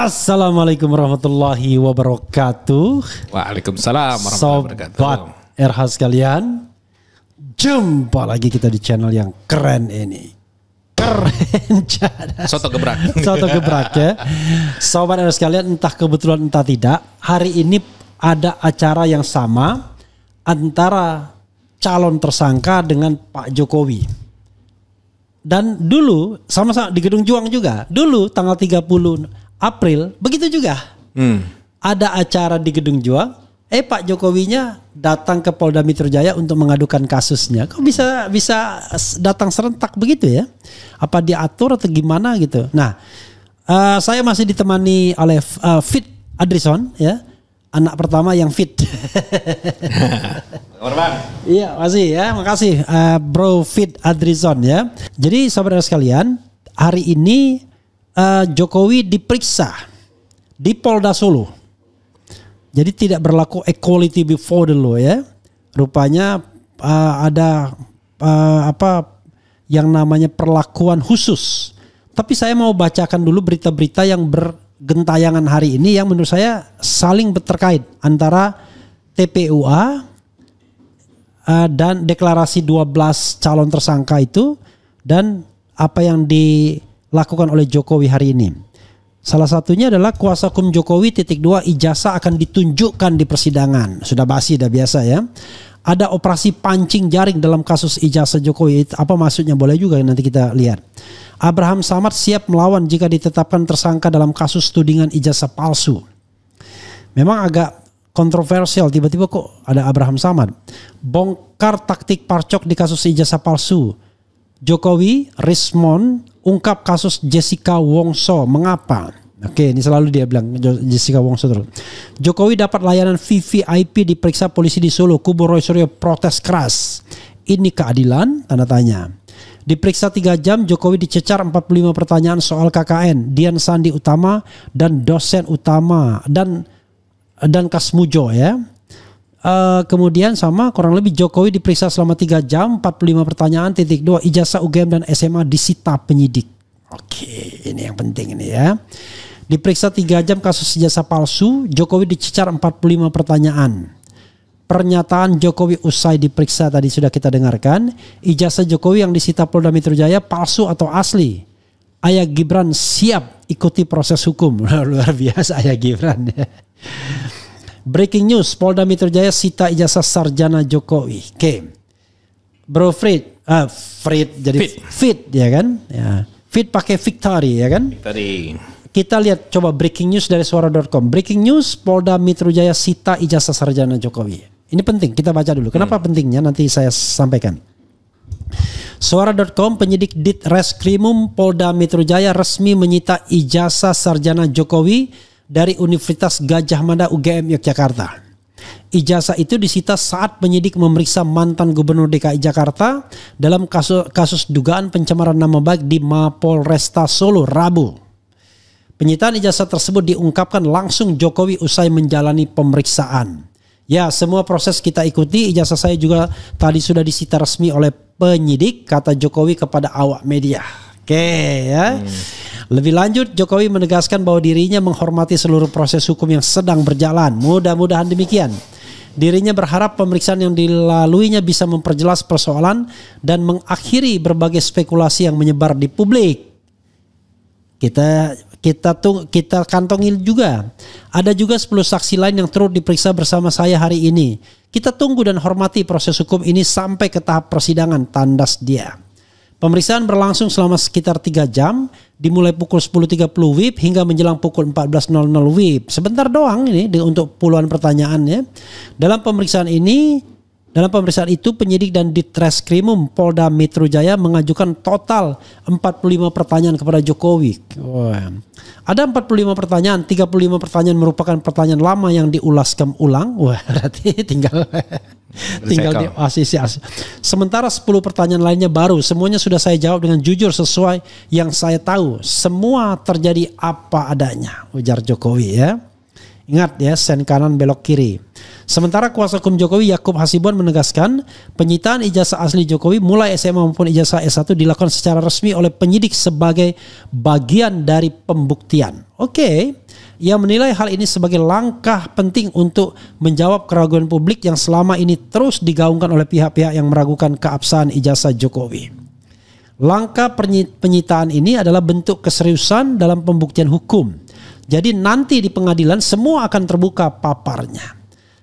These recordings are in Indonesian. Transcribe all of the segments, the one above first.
Assalamualaikum warahmatullahi wabarakatuh. Waalaikumsalam warahmatullahi wabarakatuh. Sobat RH sekalian, jumpa lagi kita di channel yang keren ini. Keren jada. Soto gebrak. Soto gebrak ya. Sobat RH sekalian, entah kebetulan entah tidak, hari ini ada acara yang sama antara calon tersangka dengan Pak Jokowi. Dan dulu sama-sama di Gedung Juang juga. Dulu tanggal 30 April begitu juga. Ada acara di Gedung Juang. Pak Jokowinya datang ke Polda Metro Jaya untuk mengadukan kasusnya. Kok bisa datang serentak begitu ya? Apa diatur atau gimana gitu? Nah, saya masih ditemani oleh Fit Adrison ya. Anak pertama yang fit. Iya, makasih Bro Fit Adrison ya. Jadi saudara sekalian, hari ini Jokowi diperiksa di Polda Solo. Jadi tidak berlaku equality before the law ya. Rupanya ada yang namanya perlakuan khusus. Tapi saya mau bacakan dulu berita-berita yang bergentayangan hari ini yang menurut saya saling terkait antara TPUA dan deklarasi 12 calon tersangka itu dan apa yang dilakukan oleh Jokowi hari ini. Salah satunya adalah kuasa hukum Jokowi _2 ijazah akan ditunjukkan di persidangan. Sudah basi, sudah biasa ya. Ada operasi pancing jaring dalam kasus ijazah Jokowi. Apa maksudnya? Boleh juga nanti kita lihat. Abraham Samad siap melawan jika ditetapkan tersangka dalam kasus tudingan ijazah palsu. Memang agak kontroversial, tiba-tiba kok ada Abraham Samad. Bongkar taktik parcok di kasus ijazah palsu. Jokowi respon ungkap kasus Jessica Wongso. Mengapa? Oke, ini selalu dia bilang Jessica Wongso terus. Jokowi dapat layanan VVIP diperiksa polisi di Solo. Kubu Roy Suryo protes keras. Ini keadilan? Tanda tanya. Diperiksa 3 jam, Jokowi dicecar 45 pertanyaan soal KKN, Dian Sandi Utama dan dosen utama dan Kasmujo ya. Kemudian sama kurang lebih Jokowi diperiksa selama 3 jam, 45 pertanyaan, .2 ijazah UGM dan SMA disita penyidik. Oke, ini yang penting ini ya. Diperiksa 3 jam kasus ijazah palsu, Jokowi dicecar 45 pertanyaan. Pernyataan Jokowi usai diperiksa tadi sudah kita dengarkan. Ijazah Jokowi yang disita Polda Metro Jaya palsu atau asli? Ayah Gibran siap ikuti proses hukum. Luar biasa Ayah Gibran ya. Breaking news, Polda Metro Jaya sita ijazah sarjana Jokowi. Oke. Bro Fit jadi Fit ya kan? Ya. Fit pakai Victory ya kan? Victory. Kita lihat coba breaking news dari suara.com. Breaking news, Polda Metro Jaya sita ijazah sarjana Jokowi. Ini penting, kita baca dulu. Kenapa pentingnya nanti saya sampaikan. Suara.com, penyidik Ditreskrimum Polda Metro Jaya resmi menyita ijazah sarjana Jokowi dari Universitas Gadjah Mada UGM Yogyakarta. Ijazah itu disita saat penyidik memeriksa mantan Gubernur DKI Jakarta dalam kasus dugaan pencemaran nama baik di Mapolresta Solo Rabu. Penyitaan ijazah tersebut diungkapkan langsung Jokowi usai menjalani pemeriksaan. Ya, semua proses kita ikuti. Ijazah saya juga tadi sudah disita resmi oleh penyidik, kata Jokowi kepada awak media. Oke ya. Lebih lanjut, Jokowi menegaskan bahwa dirinya menghormati seluruh proses hukum yang sedang berjalan. Mudah-mudahan demikian. Dirinya berharap pemeriksaan yang dilaluinya bisa memperjelas persoalan dan mengakhiri berbagai spekulasi yang menyebar di publik. Kita kantongin juga. Ada juga 10 saksi lain yang turut diperiksa bersama saya hari ini. Kita tunggu dan hormati proses hukum ini sampai ke tahap persidangan, tandas dia. Pemeriksaan berlangsung selama sekitar 3 jam, dimulai pukul 10.30 WIB hingga menjelang pukul 14.00 WIB. Sebentar doang ini untuk puluhan pertanyaan ya. Dalam pemeriksaan itu penyidik dan Ditreskrimum Polda Metro Jaya mengajukan total 45 pertanyaan kepada Jokowi. Ada 45 pertanyaan, 35 pertanyaan merupakan pertanyaan lama yang diulaskan ulang. Berarti tinggal di asisi. Sementara 10 pertanyaan lainnya baru. Semuanya sudah saya jawab dengan jujur sesuai yang saya tahu. Semua terjadi apa adanya, ujar Jokowi ya. Ingat ya, sen kanan belok kiri. Sementara kuasa hukum Jokowi Yakub Hasibuan menegaskan penyitaan ijazah asli Jokowi mulai SMA maupun ijazah S1 dilakukan secara resmi oleh penyidik sebagai bagian dari pembuktian. Oke. Ia menilai hal ini sebagai langkah penting untuk menjawab keraguan publik yang selama ini terus digaungkan oleh pihak-pihak yang meragukan keabsahan ijazah Jokowi. Langkah penyitaan ini adalah bentuk keseriusan dalam pembuktian hukum. Jadi nanti di pengadilan semua akan terbuka paparnya.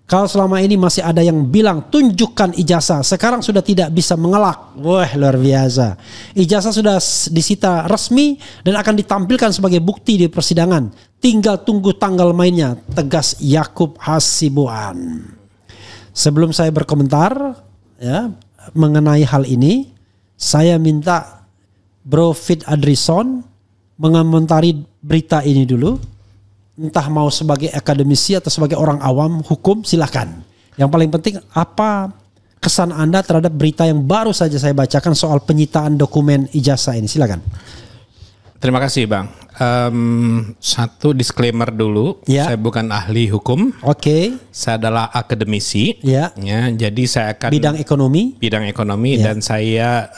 Kalau selama ini masih ada yang bilang tunjukkan ijazah, sekarang sudah tidak bisa mengelak. Wah, luar biasa. Ijazah sudah disita resmi dan akan ditampilkan sebagai bukti di persidangan. Tinggal tunggu tanggal mainnya, tegas Yakub Hasibuan. Sebelum saya berkomentar ya mengenai hal ini, saya minta Bro Fit Adrison mengomentari berita ini dulu. Entah mau sebagai akademisi atau sebagai orang awam hukum, silakan. Yang paling penting apa kesan Anda terhadap berita yang baru saja saya bacakan soal penyitaan dokumen ijazah ini, silakan. Terima kasih Bang. Satu disclaimer dulu, saya bukan ahli hukum. Oke. Saya adalah akademisi. Ya, jadi saya akan bidang ekonomi. Dan saya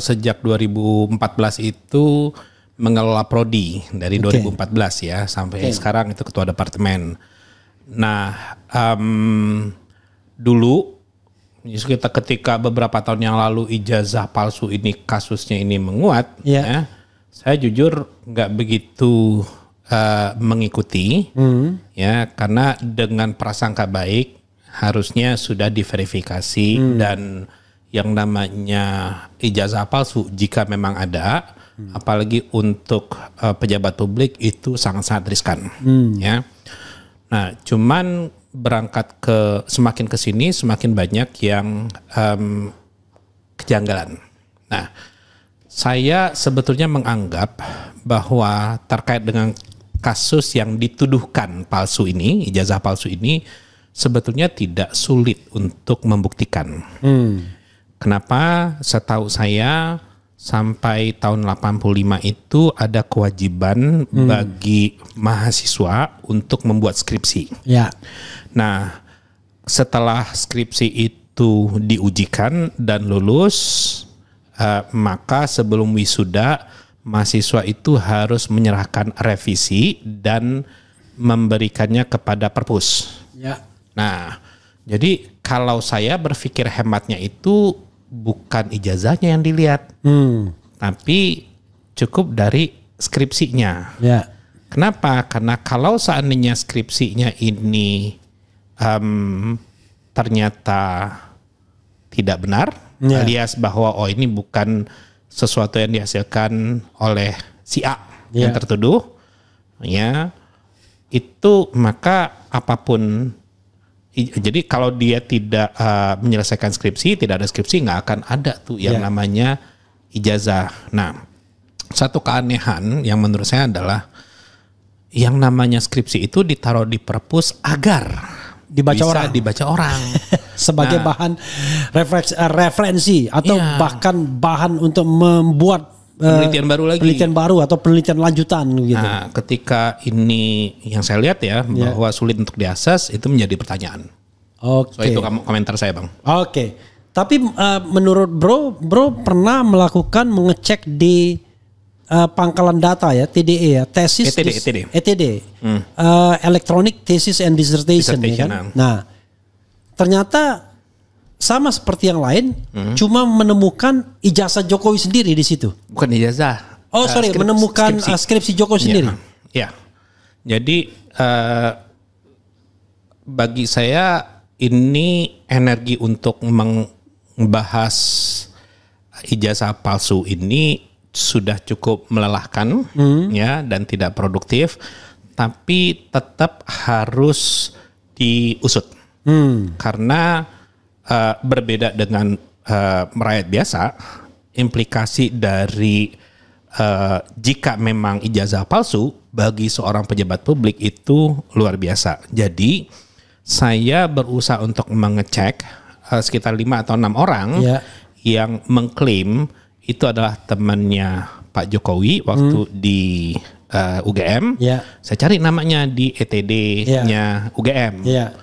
sejak 2014 itu mengelola prodi dari 2014 ya sampai sekarang itu ketua departemen. Nah, dulu ketika beberapa tahun yang lalu ijazah palsu ini kasusnya ini menguat, ya, saya jujur nggak begitu mengikuti, ya, karena dengan prasangka baik harusnya sudah diverifikasi dan yang namanya ijazah palsu jika memang ada. Apalagi untuk pejabat publik itu sangat-sangat riskan, ya. Nah, cuman berangkat semakin kesini semakin banyak yang kejanggalan. Nah, saya sebetulnya menganggap bahwa terkait dengan kasus yang dituduhkan palsu ini, ijazah palsu ini, sebetulnya tidak sulit untuk membuktikan. Kenapa? Setahu saya sampai tahun 85 itu ada kewajiban bagi mahasiswa untuk membuat skripsi. Ya. Nah, setelah skripsi itu diujikan dan lulus, maka sebelum wisuda mahasiswa itu harus menyerahkan revisi dan memberikannya kepada perpus. Ya. Nah, jadi kalau saya berpikir hematnya itu bukan ijazahnya yang dilihat, tapi cukup dari skripsinya. Ya. Kenapa? Karena kalau seandainya skripsinya ini ternyata tidak benar, alias bahwa ini bukan sesuatu yang dihasilkan oleh si A yang tertuduh, ya, itu maka apapun. Jadi kalau dia tidak menyelesaikan skripsi, tidak ada skripsi, nggak akan ada tuh yang namanya ijazah. Nah, satu keanehan yang menurut saya adalah yang namanya skripsi itu ditaruh di perpus agar dibaca orang sebagai bahan referensi atau bahkan bahan untuk membuat penelitian baru atau penelitian lanjutan gitu. Nah, ketika ini yang saya lihat bahwa sulit untuk diakses, itu menjadi pertanyaan. So itu komentar saya, Bang. Oke. Tapi menurut Bro pernah mengecek di pangkalan data ya, TDE ya, tesis ETD. Electronic Thesis and Dissertation ya kan? Nah, ternyata sama seperti yang lain, cuma menemukan ijazah Jokowi sendiri di situ. Bukan ijazah. Menemukan skripsi Jokowi sendiri. Ya. Jadi bagi saya ini energi untuk membahas ijazah palsu ini sudah cukup melelahkan, ya, dan tidak produktif, tapi tetap harus diusut. Karena berbeda dengan rakyat biasa, implikasi dari jika memang ijazah palsu bagi seorang pejabat publik itu luar biasa. Jadi saya berusaha untuk mengecek sekitar 5 atau 6 orang yang mengklaim itu adalah temannya Pak Jokowi waktu di UGM. Ya. Saya cari namanya di ETD-nya UGM. Iya.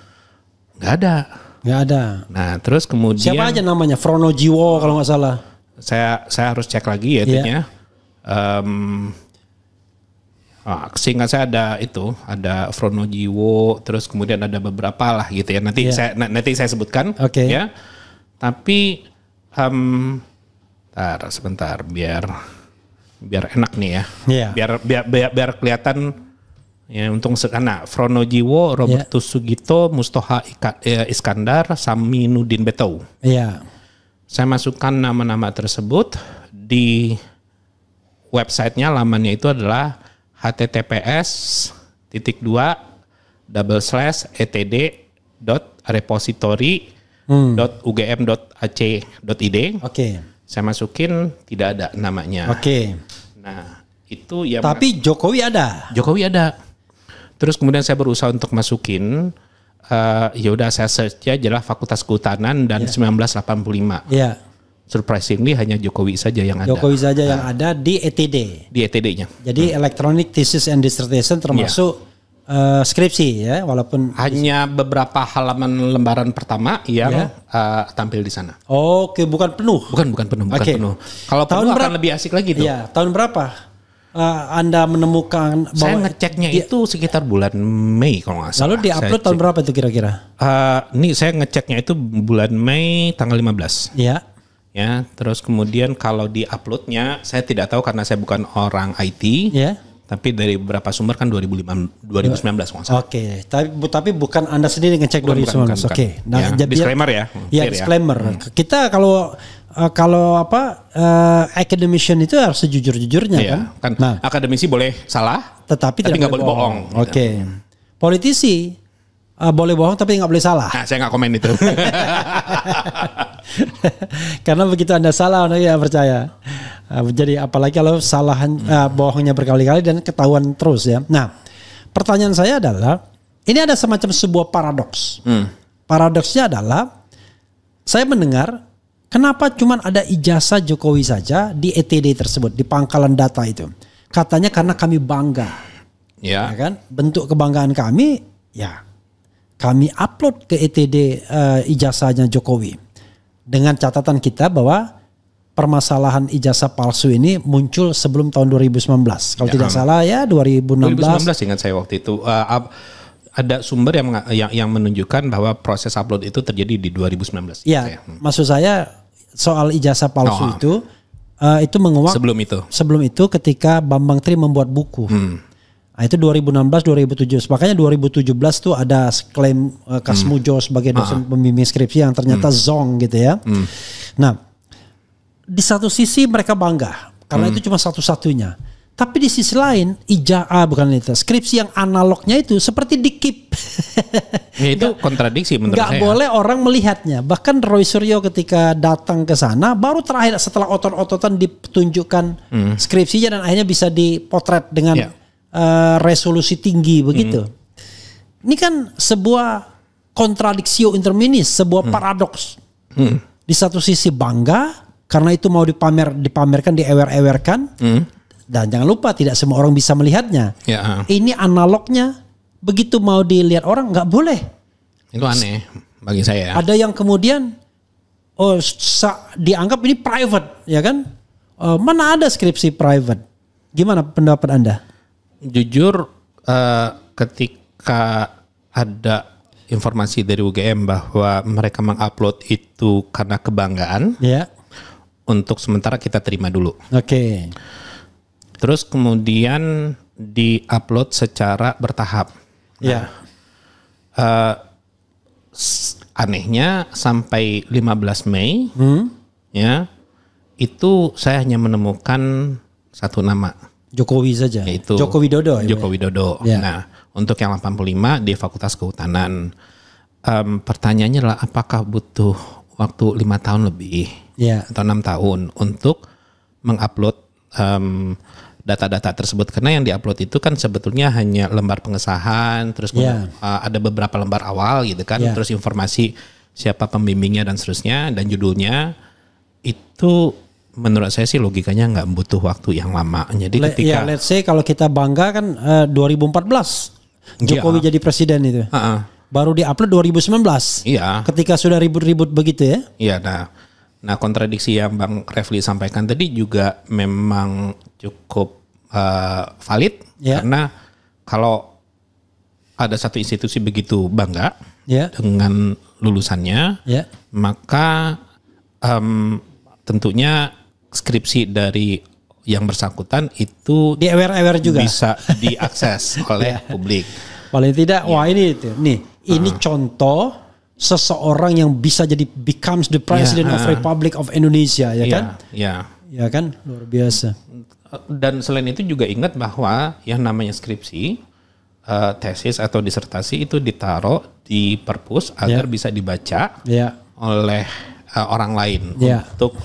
Nggak ada. Nggak ada. Nah, terus kemudian Siapa aja namanya? Fronojiwo kalau nggak salah. Saya harus cek lagi ya itunya. Seingat saya ada Fronojiwo, terus kemudian ada beberapa lah gitu ya. Nanti saya sebutkan. Oke. Ya. Tapi sebentar biar enak nih ya. Iya. Biar kelihatan ya untung sekana Fronojiwo, Robertus Sugito, Mustoha Iskandar, Saminuddin Betou. Iya. Saya masukkan nama-nama tersebut di websitenya, lamannya itu adalah https://etd.repository.ugm.ac.id. Oke. Saya masukin tidak ada namanya. Oke. Nah, itu ya. Tapi Jokowi ada. Jokowi ada. Terus kemudian saya berusaha untuk masukin, ya udah saya search aja lah Fakultas Kehutanan dan 1985. Iya. Surprisingly hanya Jokowi saja yang ada. Jokowi saja yang ada di ETD. Di ETD-nya. Jadi Electronic Thesis and Dissertation termasuk skripsi ya, walaupun hanya beberapa halaman lembaran pertama yang tampil di sana. Oke, bukan penuh. Bukan penuh. Kalau penuh akan lebih asik lagi tuh. Iya, tahun berapa Anda menemukan? Saya ngeceknya itu sekitar bulan Mei kalau nggak salah. Lalu diupload tahun berapa itu kira-kira? Ini saya ngeceknya itu bulan Mei tanggal 15. Iya. Ya, terus kemudian kalau di-uploadnya saya tidak tahu karena saya bukan orang IT. Ya. Tapi dari beberapa sumber kan 2019 kalau nggak salah. Oke, tapi bukan Anda sendiri ngecek 2019. Oke. Nah, ya, disclaimer ya. Ya, disclaimer. Kita kalau academician itu harus sejujur-jujurnya kan. Nah, akademisi boleh salah, tetapi tidak nggak boleh bohong. Oke. Politisi boleh bohong tapi nggak boleh salah. Nah, saya nggak komen itu. Karena begitu Anda salah, Anda tidak percaya. Jadi apalagi kalau bohongnya berkali-kali dan ketahuan terus ya. Nah, pertanyaan saya adalah, ini ada semacam sebuah paradoks. Paradoksnya adalah, saya mendengar kenapa cuma ada ijazah Jokowi saja di ETD tersebut, di pangkalan data itu. Katanya karena kami bangga. Ya kan? Bentuk kebanggaan kami, ya kami upload ke ETD ijazahnya Jokowi. Dengan catatan kita bahwa permasalahan ijazah palsu ini muncul sebelum tahun 2019. Kalau tidak salah ya 2016. 2019 ingat saya waktu itu. Ada sumber yang menunjukkan bahwa proses upload itu terjadi di 2019. Iya, maksud saya soal ijazah palsu itu menguak. Sebelum itu ketika Bambang Tri membuat buku. Nah, itu 2016-2017. Makanya 2017 tuh ada klaim Kasmujo sebagai dosen pembimbing skripsi yang ternyata zong gitu ya. Nah, di satu sisi mereka bangga karena itu cuma satu-satunya. Tapi di sisi lain skripsi yang analognya itu seperti di-keep. Ya, itu kontradiksi menurut saya. Gak boleh orang melihatnya. Bahkan Roy Suryo ketika datang ke sana baru terakhir setelah otot-ototan ditunjukkan skripsinya dan akhirnya bisa dipotret dengan resolusi tinggi begitu. Ini kan sebuah kontradiksi interminis, sebuah paradoks. Di satu sisi bangga karena itu mau dipamerkan, diewer-ewerkan, dan jangan lupa tidak semua orang bisa melihatnya. Ini analognya, begitu mau dilihat orang nggak boleh. Itu aneh bagi saya. Ada yang kemudian dianggap ini private, ya kan? Mana ada skripsi private? Gimana pendapat Anda? Jujur, ketika ada informasi dari UGM bahwa mereka mengupload itu karena kebanggaan, untuk sementara kita terima dulu. Oke. Terus kemudian di-upload secara bertahap. Anehnya sampai 15 Mei, itu saya hanya menemukan satu nama. Jokowi saja. Yaitu Joko Widodo. Joko Widodo. Nah, untuk yang 85 di Fakultas Kehutanan. Pertanyaannya adalah apakah butuh waktu 5 tahun lebih atau 6 tahun untuk mengupload data-data tersebut, karena yang diupload itu kan sebetulnya hanya lembar pengesahan, terus ada beberapa lembar awal gitu kan, terus informasi siapa pembimbingnya dan seterusnya dan judulnya itu menurut saya sih logikanya nggak butuh waktu yang lama. Jadi ketika let's say kalau kita bangga kan 2014 Jokowi jadi presiden itu. Baru di-upload 2019. Iya. Ketika sudah ribut-ribut begitu ya. Iya, nah kontradiksi yang Bang Refli sampaikan tadi juga memang cukup valid karena kalau ada satu institusi begitu bangga dengan lulusannya, maka tentunya skripsi dari yang bersangkutan itu di aware juga bisa diakses oleh publik. Paling tidak, wah ini contoh seseorang yang bisa jadi becomes the president of Republic of Indonesia, ya kan? Ya kan, luar biasa. Dan selain itu juga ingat bahwa yang namanya skripsi, tesis atau disertasi itu ditaruh di perpus agar bisa dibaca oleh orang lain untuk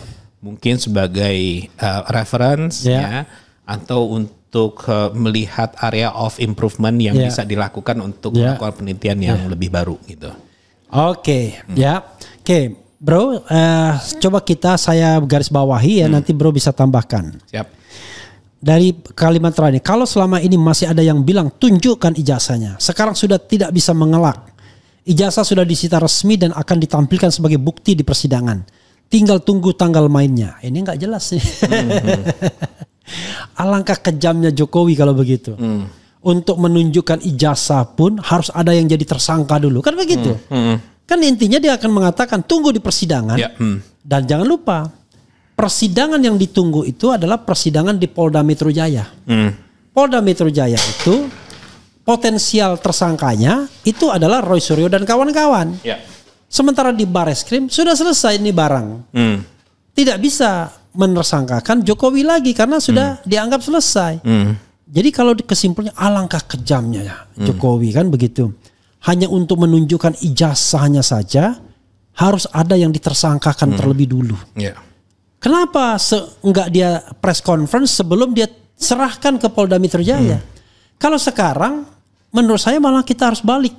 mungkin sebagai reference atau untuk melihat area of improvement yang bisa dilakukan untuk melakukan penelitian yang lebih baru gitu. Oke, bro, coba saya garis bawahi ya, nanti bro bisa tambahkan. Siap. Dari kalimat terakhir, kalau selama ini masih ada yang bilang tunjukkan ijazahnya, sekarang sudah tidak bisa mengelak. Ijazah sudah disita resmi dan akan ditampilkan sebagai bukti di persidangan. Tinggal tunggu tanggal mainnya. Ini nggak jelas nih. Alangkah kejamnya Jokowi kalau begitu. Untuk menunjukkan ijazah pun harus ada yang jadi tersangka dulu. Kan begitu. Kan intinya dia akan mengatakan tunggu di persidangan. Dan jangan lupa, persidangan yang ditunggu itu adalah persidangan di Polda Metro Jaya. Polda Metro Jaya itu potensial tersangkanya itu adalah Roy Suryo dan kawan-kawan. Sementara di Bareskrim sudah selesai ini barang. Tidak bisa menersangkakan Jokowi lagi karena sudah dianggap selesai. Jadi kalau kesimpulannya alangkah kejamnya Jokowi kan begitu. Hanya untuk menunjukkan ijazahnya saja harus ada yang ditersangkakan terlebih dulu. Kenapa enggak dia press conference sebelum dia serahkan ke Polda Metro Jaya? Kalau sekarang menurut saya malah kita harus balik.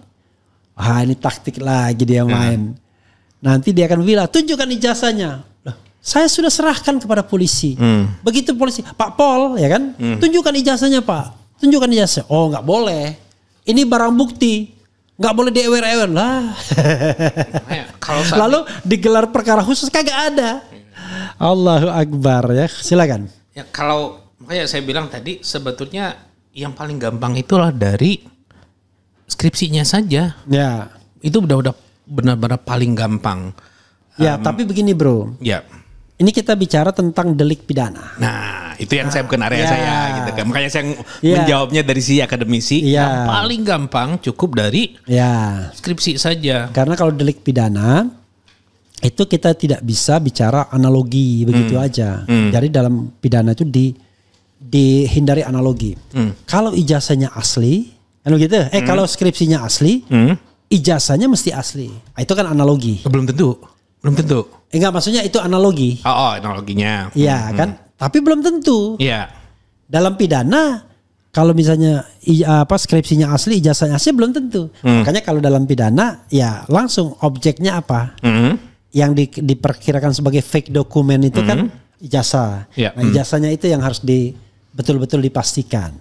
Ini taktik lagi dia main. Nanti dia akan bilang tunjukkan ijazahnya. Loh, saya sudah serahkan kepada polisi. Begitu polisi, Pak Pol ya kan, tunjukkan ijazahnya Pak. Tunjukkan ijazah. Oh nggak boleh. Ini barang bukti. Nggak boleh diewer-ewer lah. Lalu digelar perkara khusus kagak ada. Allahu Akbar ya. Silakan. Ya makanya saya bilang tadi sebetulnya yang paling gampang itulah dari skripsinya saja. Itu udah benar-benar paling gampang. Tapi begini bro. Ini kita bicara tentang delik pidana. Nah, itu yang saya bukan area saya gitu kan. Makanya saya menjawabnya dari sisi akademisi. Yang paling gampang cukup dari skripsi saja. Karena kalau delik pidana itu kita tidak bisa bicara analogi begitu aja. Jadi dalam pidana itu dihindari analogi. Kalau ijazahnya asli, kan gitu. Kalau skripsinya asli, ijazahnya mesti asli. Itu kan analogi. Belum tentu. Enggak, maksudnya itu analogi. Analoginya. Iya kan? Tapi belum tentu. Iya. Dalam pidana kalau misalnya skripsinya asli, ijazahnya asli belum tentu. Makanya kalau dalam pidana ya langsung objeknya apa? Yang diperkirakan sebagai fake dokumen itu kan ijazah. Nah, ijazahnya itu yang harus betul-betul dipastikan.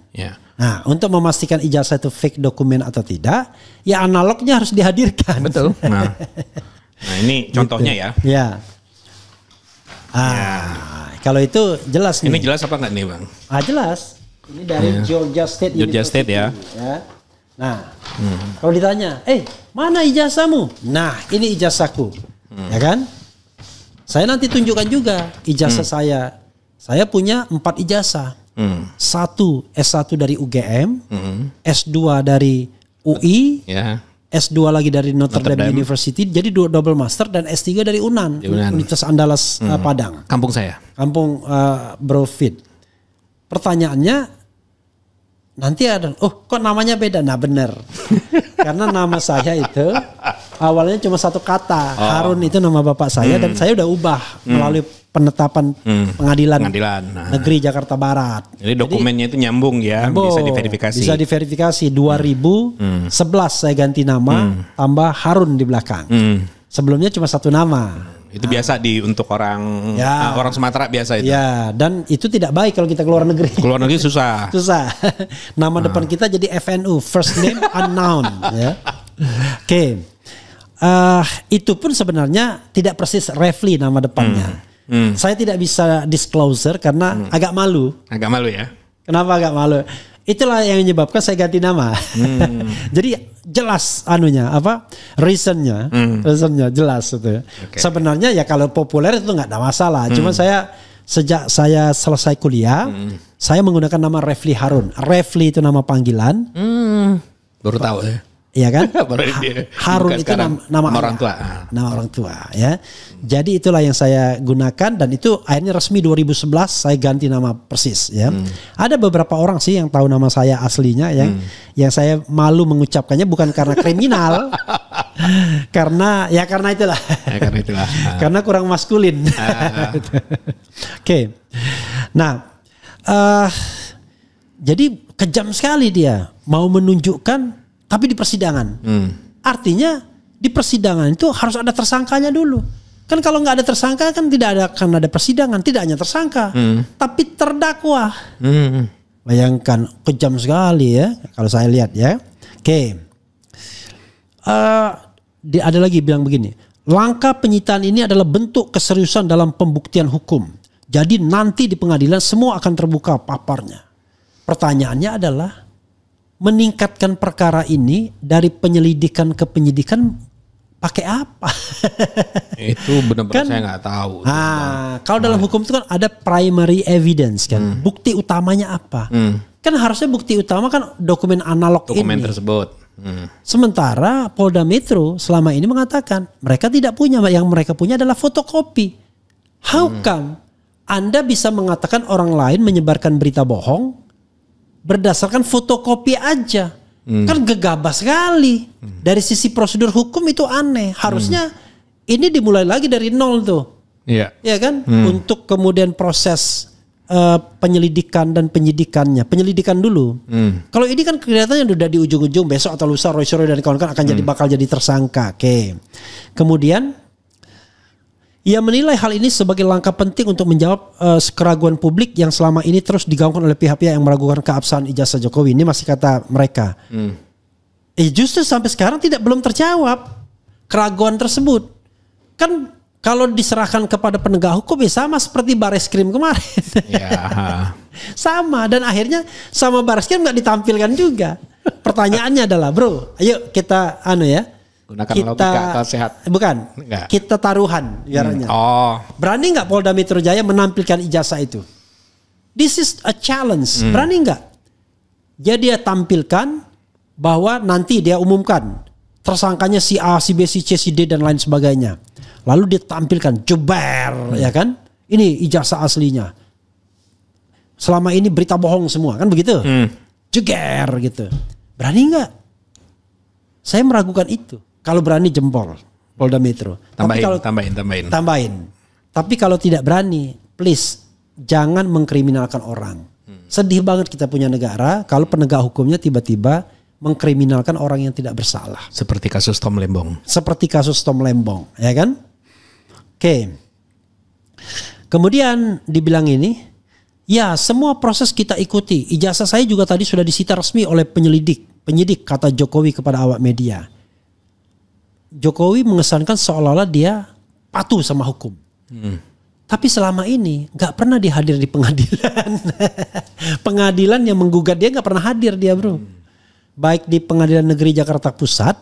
Nah, untuk memastikan ijazah itu fake dokumen atau tidak, ya analognya harus dihadirkan. Betul. Nah ini contohnya ya. Kalau itu jelas nih. Ini jelas apa enggak nih Bang? Jelas. Ini dari Georgia State University. ya. Nah, kalau ditanya, mana ijazahmu? Nah, ini ijazahku. Ya kan? Saya nanti tunjukkan juga ijazah saya. Saya punya 4 ijazah. S1 dari UGM, S2 dari UI, S2 lagi dari Notre Dame University, jadi double master, dan S3 dari UNAN. Universitas Andalas Padang. Kampung saya. Kampung Bro Fit. Pertanyaannya nanti ada, kok namanya beda? Nah benar, karena nama saya itu awalnya cuma satu kata, Harun itu nama bapak saya, dan saya udah ubah melalui penetapan pengadilan negeri Jakarta Barat. Jadi dokumennya itu nyambung ya, bisa diverifikasi. Bisa diverifikasi. 2011 saya ganti nama, tambah Harun di belakang. Sebelumnya cuma satu nama. Itu biasa untuk orang orang Sumatera biasa itu. Ya, dan itu tidak baik kalau kita keluar negeri. Keluar negeri susah. Susah. Nama depan kita jadi FNU, first name unknown. Ya. Oke. Itu pun sebenarnya tidak persis Refli nama depannya. Saya tidak bisa disclosure karena agak malu. Agak malu ya. Kenapa agak malu? Itulah yang menyebabkan saya ganti nama. Jadi jelas reasonnya jelas itu ya. Okay. Sebenarnya ya kalau populer itu nggak ada masalah. Cuma saya sejak saya selesai kuliah, saya menggunakan nama Refli Harun. Refli itu nama panggilan. Baru tahu ya. Iya kan? Harun itu nama orang tua. Nama orang tua ya. Jadi itulah yang saya gunakan dan itu akhirnya resmi 2011 saya ganti nama persis ya. Ada beberapa orang sih yang tahu nama saya aslinya yang saya malu mengucapkannya bukan karena kriminal. karena itulah. Karena kurang maskulin. Oke. Nah, jadi kejam sekali dia mau menunjukkan. Tapi di persidangan, artinya di persidangan itu harus ada tersangkanya dulu. Kan kalau nggak ada tersangka kan tidak akan ada persidangan. Tidak hanya tersangka, tapi terdakwa. Bayangkan kejam sekali ya kalau saya lihat ya. Oke, ada lagi bilang begini. Langkah penyitaan ini adalah bentuk keseriusan dalam pembuktian hukum. Jadi nanti di pengadilan semua akan terbuka paparnya. Pertanyaannya adalah meningkatkan perkara ini dari penyelidikan ke penyidikan pakai apa? Itu benar-benar saya nggak tahu. Kalau dalam hukum itu kan ada primary evidence kan, bukti utamanya apa? Kan harusnya bukti utama kan dokumen analog dokumen ini. Tersebut. Sementara Polda Metro selama ini mengatakan mereka tidak punya, yang mereka punya adalah fotokopi. How come Anda bisa mengatakan orang lain menyebarkan berita bohong berdasarkan fotokopi aja? Kan gegabah sekali. Dari sisi prosedur hukum itu aneh. Harusnya ini dimulai lagi dari nol tuh. Iya. Ya kan? Untuk kemudian proses penyelidikan dan penyidikannya. Penyelidikan dulu. Kalau ini kan kelihatannya udah di ujung-ujung, besok atau lusa Roy Suryo dan kawan-kawan akan bakal jadi tersangka. Oke. Kemudian ia menilai hal ini sebagai langkah penting untuk menjawab keraguan publik yang selama ini terus digaungkan oleh pihak-pihak yang meragukan keabsahan ijazah Jokowi. Ini masih kata mereka. Justru sampai sekarang belum terjawab keraguan tersebut. Kan kalau diserahkan kepada penegak hukum ya sama seperti Bareskrim kemarin. Ya. Sama, dan akhirnya sama Bareskrim nggak ditampilkan juga. Pertanyaannya adalah, bro, ayo kita gunakan logika akal sehat. Bukan. Enggak. Kita taruhan ibaratnya. Berani nggak Polda Metro Jaya menampilkan ijazah itu? This is a challenge. Berani nggak? Jadi dia tampilkan bahwa nanti dia umumkan tersangkanya si A, si B, si C, si D dan lain sebagainya. Lalu dia tampilkan jeber, ya kan? Ini ijazah aslinya. Selama ini berita bohong semua, kan begitu? Jeger gitu. Berani nggak? Saya meragukan itu. Kalau berani jempol Polda Metro. Tambahin. Tapi kalau tidak berani, please jangan mengkriminalkan orang. Sedih banget kita punya negara kalau penegak hukumnya tiba-tiba mengkriminalkan orang yang tidak bersalah. Seperti kasus Tom Lembong, ya kan? Oke. Kemudian dibilang ini, ya semua proses kita ikuti. Ijazah saya juga tadi sudah disita resmi oleh penyidik kata Jokowi kepada awak media. Jokowi mengesankan seolah-olah dia patuh sama hukum. Tapi selama ini gak pernah dihadir di pengadilan. Pengadilan yang menggugat dia gak pernah hadir dia, bro. Baik di Pengadilan Negeri Jakarta Pusat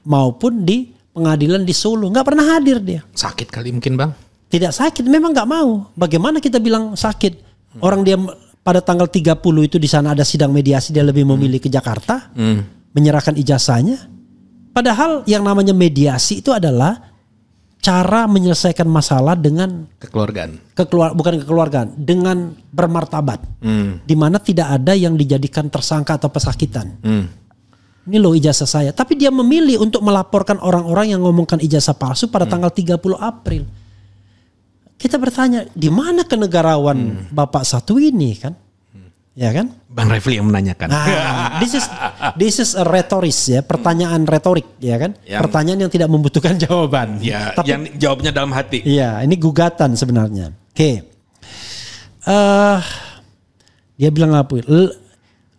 maupun di pengadilan di Solo. Gak pernah hadir dia. Sakit kali mungkin, Bang. Tidak sakit, memang gak mau. Bagaimana kita bilang sakit? Orang dia pada tanggal 30 itu di sana ada sidang mediasi, dia lebih memilih ke Jakarta menyerahkan ijazahnya. Padahal yang namanya mediasi itu adalah cara menyelesaikan masalah dengan kekeluargaan, dengan bermartabat, di mana tidak ada yang dijadikan tersangka atau pesakitan. Ini loh ijazah saya, tapi dia memilih untuk melaporkan orang-orang yang ngomongkan ijazah palsu pada tanggal 30 April. Kita bertanya, di mana kenegarawan Bapak satu ini kan? ya kan? Bang Refli yang menanyakan. Nah, this is a retoris ya, pertanyaan retorik ya kan? Pertanyaan yang tidak membutuhkan jawaban. Ya, tapi yang jawabnya dalam hati. Iya, ini gugatan sebenarnya. Oke. Dia bilang apa?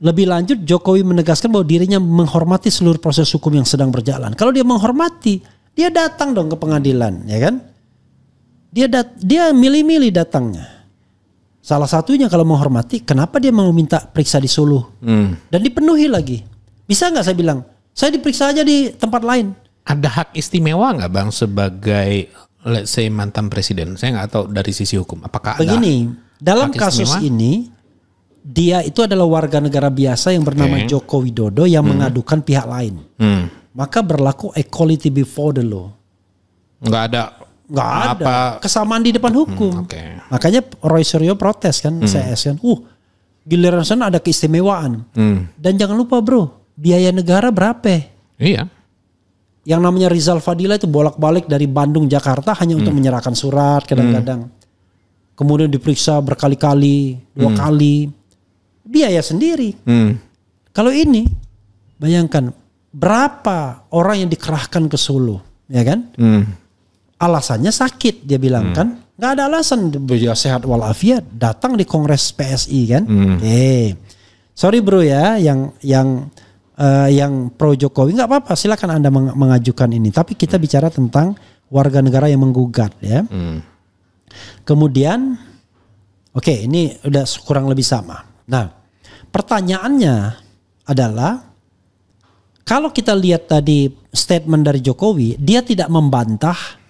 Lebih lanjut Jokowi menegaskan bahwa dirinya menghormati seluruh proses hukum yang sedang berjalan. Kalau dia menghormati, dia datang dong ke pengadilan, ya kan? Dia milih-milih datangnya. Salah satunya kalau menghormati, kenapa dia mau minta periksa di Solo? Dan dipenuhi lagi. Bisa nggak saya bilang, saya diperiksa aja di tempat lain. Ada hak istimewa nggak Bang sebagai let's say mantan presiden? Saya nggak tahu dari sisi hukum. Apakah begini, dalam kasus ini, dia itu adalah warga negara biasa yang bernama Joko Widodo yang mengadukan pihak lain. Maka berlaku equality before the law. Nggak ada kesamaan di depan hukum. Makanya Roy Suryo protes kan, CS kan. Giliran sana ada keistimewaan. Dan jangan lupa bro, biaya negara berapa? Iya. Yang namanya Rizal Fadila itu bolak-balik dari Bandung Jakarta hanya untuk menyerahkan surat kadang-kadang. Kemudian diperiksa berkali-kali, 2 kali. Biaya sendiri. Kalau ini, bayangkan berapa orang yang dikerahkan ke Solo, ya kan? Alasannya sakit, dia bilang kan, nggak ada alasan, dia sehat walafiat, datang di Kongres PSI kan. Sorry bro ya, yang pro Jokowi nggak apa-apa, silakan Anda mengajukan ini. Tapi kita bicara tentang warga negara yang menggugat ya. Kemudian, oke, ini udah kurang lebih sama. Nah, pertanyaannya adalah, kalau kita lihat tadi statement dari Jokowi, dia tidak membantah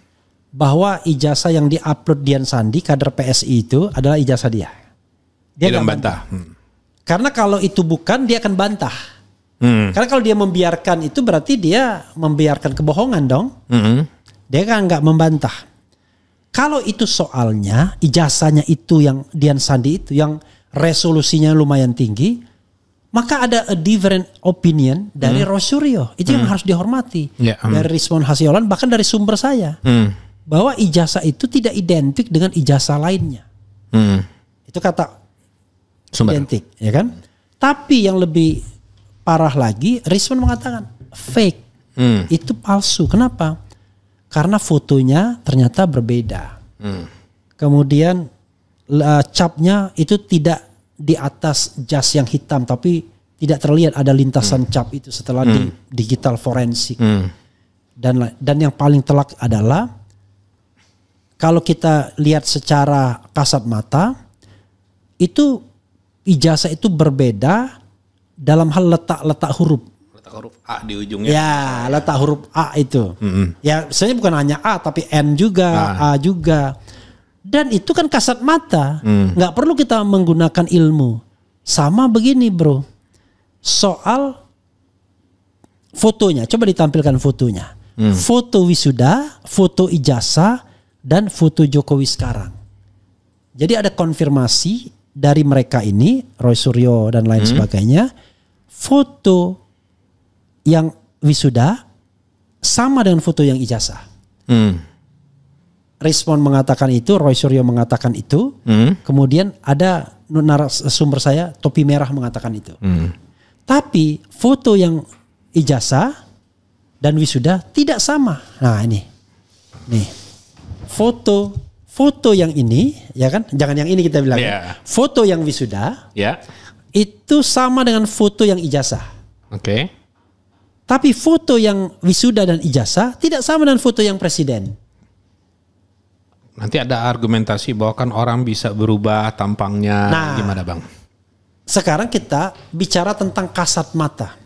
bahwa ijazah yang diupload Dian Sandi kader PSI itu adalah ijazah dia. Dia tidak bantah. Karena kalau itu bukan, dia akan bantah. Karena kalau dia membiarkan itu berarti dia membiarkan kebohongan dong. Dia kan nggak membantah. Kalau itu soalnya ijazahnya itu yang Dian Sandi itu yang resolusinya lumayan tinggi, maka ada a different opinion dari Roy Suryo. Itu yang harus dihormati. Dari Rizwan Hasiolan, bahkan dari sumber saya. Bahwa ijazah itu tidak identik dengan ijazah lainnya. Itu kata sumber. Identik, ya kan? Tapi yang lebih parah lagi, Rizwan mengatakan fake. Itu palsu. Kenapa? Karena fotonya ternyata berbeda. Kemudian capnya itu tidak di atas jas yang hitam, tapi tidak terlihat ada lintasan cap itu setelah di digital forensik. Dan yang paling telak adalah kalau kita lihat secara kasat mata, itu ijazah itu berbeda dalam hal letak huruf. Letak huruf A di ujungnya. Ya, letak huruf A itu. Ya, sebenarnya bukan hanya A, tapi N juga, A juga. Dan itu kan kasat mata, nggak perlu kita menggunakan ilmu. Sama begini bro, soal fotonya, coba ditampilkan fotonya. Foto wisuda, foto ijazah, dan foto Jokowi sekarang. Jadi ada konfirmasi dari mereka ini, Roy Suryo dan lain sebagainya, foto yang wisuda sama dengan foto yang ijazah. Respon mengatakan itu, Roy Suryo mengatakan itu, kemudian ada sumber saya, topi merah mengatakan itu. Tapi foto yang ijazah dan wisuda tidak sama. Nah ini, nih foto yang ini, ya kan? Jangan yang ini kita bilang. Foto yang wisuda, itu sama dengan foto yang ijazah. Tapi foto yang wisuda dan ijazah tidak sama dengan foto yang presiden. Nanti ada argumentasi bahwa kan orang bisa berubah tampangnya, gimana bang? Sekarang kita bicara tentang kasat mata.